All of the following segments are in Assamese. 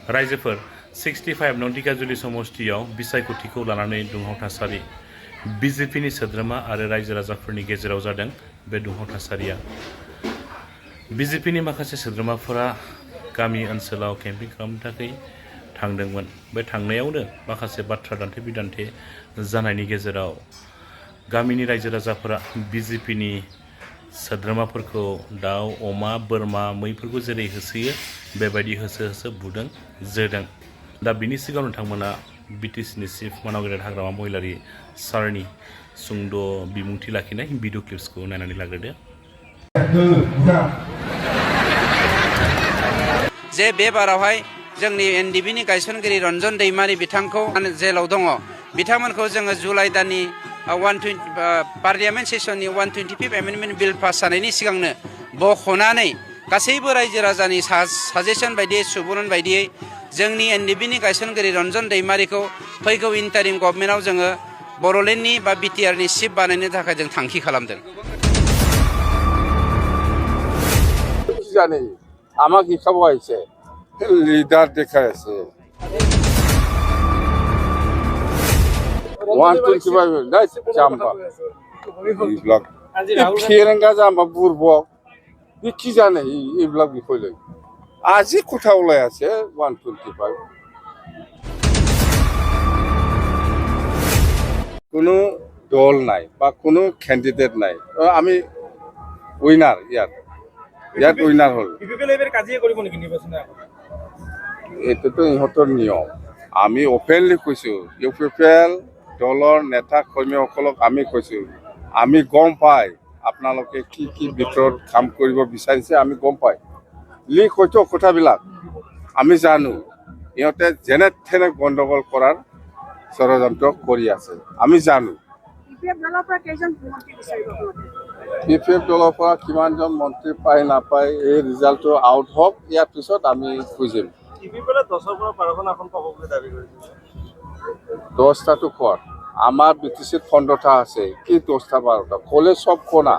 रायजोफोर 65 नं दिगाजुलि समष्टियाव बिसायख'थिखौ लानानै दुंहाव थासारि बिजेपिनि सोद्रोमा आरो रायजो राजाफोरनि गेजेराव जादों बे दुंहाव थासारिया। बिजेपिनि माखासे सोद्रोमाफोरा गामि ओनसोलाव केम्पिं खालामनो थाखाय थांदोंमोन। बे थांनायावनो माखासे बाथ्रा दान्थे बिदान्थे जानायनि गेजेराव गामिनि रायजो राजाफोरा बिजेपिनि सोद्रोमाफोरखौ दाउ अमा बोरमा मैफोरखौ जेरै होसोयो बेबायदि होसो होसो बुदों जोदों। दा बिनि सिगाङाव नोंथांमोना बिटिसिनि चिफ मानाव गेदेर हाग्रामा महिलारि सारनि सुंद' बिबुंथि लाखिनाय भिडिअ क्लिप्सखौ नायनानै लाग्रोदो। जे बे बारावहाय जोंनि एनडिबिनि गायसनगिरि रन्जन दैमारि बिथांखौ जेलाव दङ बिथांमोनखौ जोङो जुलाइ दाननि पार्लियामेन्ट सेसननि 125 एमेन्डमेन्ट बिल पास जानायनि सिगांनो बख'नानै गासैबो रायजो राजानि साजेसन बायदियै सुबुरुन बायदियै जोंनि एनडिबिनि गायसनगिरि रन्जन दैमारिखौ फैगौ इन्टारिम गभर्नमेन्टआव जोङो बर'लेण्डनि बा बिटिआरनि चिफ बानायनो थाखाय जों थांखि खालामदों। জানে আমাক শিকাব আহিছে লিডাৰ দেখাই আছে 125 জাম্পা এইবিলাক ফিৰেংগা জাম্পা বুৰবক কি জানে এইবিলাক বিষয় লৈ আজি কথা ওলাই আছে 125 কোনো দল নাই বা কোনো ক্যান্ডিডেট নাই আমি উইনার ইয়াত উইনার হল এইটোতো ইহঁতৰ নিয়ম আমি অপেনলি কৈছো ইউপিপিএল দলৰ নেতা কৰ্মীসকলক আমি কৈছো আমি গম পাই আপোনালোকে কি কি ভিতৰত কাম কৰিব বিচাৰিছে আমি গম পাই লিক হয়তো কথাবিলাক আমি জানো ইহঁতে যেনে তেনে গণ্ডগোল কৰাৰ ষড়যন্ত্ৰ কৰি আছে আমি জানো বিপিএফ দলৰ পৰা কিমানজন মন্ত্ৰী পায় নাপায় এই ৰিজাল্টটো আউট হওক ইয়াৰ পিছত আমি খুজিম 10টাটো ক'ত আমাৰ বিটিচিত 15টা আছে কি 10টা 12টা ক'লে সব কোনা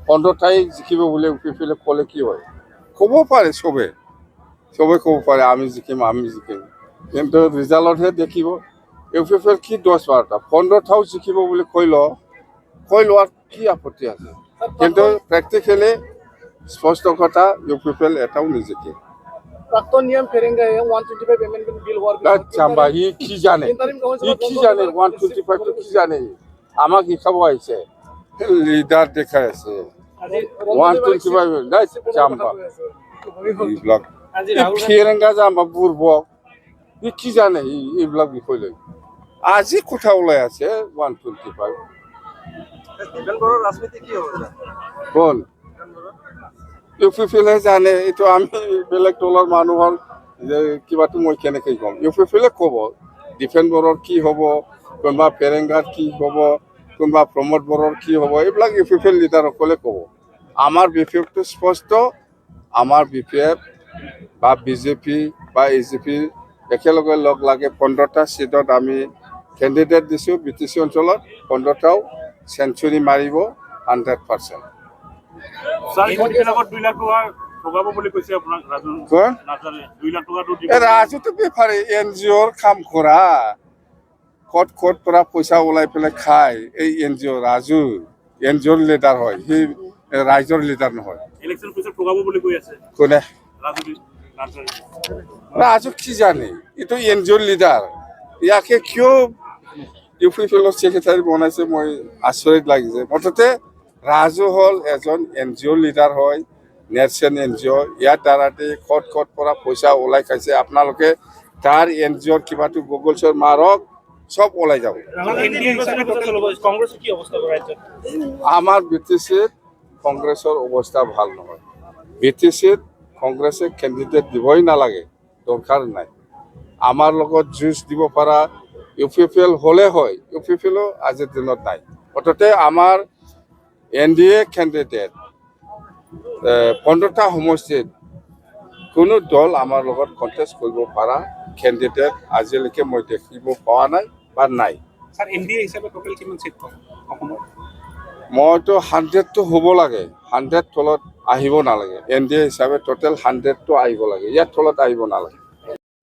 15টাই জিকিব বুলি ইউপিপিএলে ক'লে কি হয় ক'ব পাৰে চবে ক'ব পাৰে আমি জিকিম কিন্তু ৰিজাল্টহে দেখিব ইউপিপিএল কি 10-12টা 15টাও জিকিব বুলি কৈ লোৱাৰ কি আপত্তি আছে কিন্তু প্ৰেক্টিকেলি স্পষ্ট কথা ইউপিপিএল এটাও নিজিকে প্ৰাক্তন নিয়ম ফেৰেংগাই 125 এমেন্ডমেন্ট বিল হোৱাৰ চাম্বা ই কি জানে 125 টো কি জানে আমাক শিকাব আহিছে লিডাৰ দেখাই আছে 125 চাম্বা এইবিলাক ফেৰেংগা জাম্পা বুৰবক কি জানে এইবিলাক বিষয় লৈ আজি কথা ওলাই আছে 125 কোন ইউপিপিএলে জানে এইটো আমি বেলেগ দলৰ মানুহৰ কিবাটো মই কেনেকৈ ক'ম ইউপিপিএলে ক'ব ডিফেন্স বৰৰ কি হ'ব কোনোবা ফেৰেংগাৰ কি হ'ব কোনোবা প্ৰমোদ বৰৰ কি হ'ব এইবিলাক ইউপিপিএল লিডাৰসকলে ক'ব আমাৰ বিপিএফটো স্পষ্ট আমাৰ বিপিএফ বা বিজেপি বা এজিপি একেলগে লগ লাগে 15টা সিটত আমি কেণ্ডিডেট দিছোঁ বিটিচি অঞ্চলত 15টাও সেঞ্চুৰী মাৰিব 100%। ৰাজুটো বেপাৰী NGOৰ কাম কৰা ক'ত পৰা পইচা ওলাই পেলাই খায় এই NGO ৰাজু NGOৰ লিডাৰ হয় সি ৰাইজৰ লিডাৰ নহয় কোনে ৰাজু কি জানে এইটো NGOৰ লিডাৰ ইয়াকে কিয় ইউপিপিএলৰ সেক্ৰেটাৰী বনাইছে মই আচৰিত লাগিছে মুঠতে ৰাজু হল এজন NGO লিডাৰ হয় নেশ্যনেল NGO ইয়াৰ দ্বাৰাতে ক'ত পৰা পইচা ওলাই খাইছে আপোনালোকে তাৰ NGOৰ কিবাটো গুগল মাৰক সব ওলাই যাব আমাৰ বিটিচিত কংগ্ৰেছৰ অৱস্থা ভাল নহয় বিটিচিত কংগ্ৰেছে কেণ্ডিডেট দিবই নালাগে দৰকাৰ নাই আমাৰ লগত যুঁজ দিব পৰা ইউপিপিএল হলে হয় ইউপিপিএলও আজিৰ দিনত নাই অততে আমাৰ এনডিএ কেণ্ডিডেট 15টা সমষ্টিত কোনো দল আমাৰ লগত কণ্টেষ্ট কৰিব পৰা কেণ্ডিডেট আজিলৈকে মই দেখিব পোৱা নাই বা নাই স্যার এনডিএ হিচাপে টোটাল কিমান সিট পাব অসমত মইতো 100টো হ'ব লাগে 100 তলত আহিব নালাগে এনডিএ হিচাপে টোটাল 100টো আহিব লাগে ইয়াৰ তলত আহিব নালাগে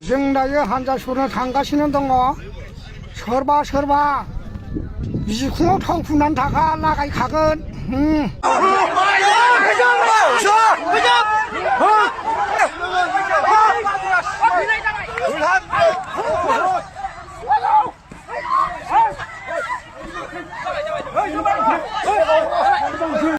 जों दायो हानजा सुरनो थांगासिनो दङ सोरबा सोरबा बिखुङाव थाव फुननानै थाखा लागायखागोन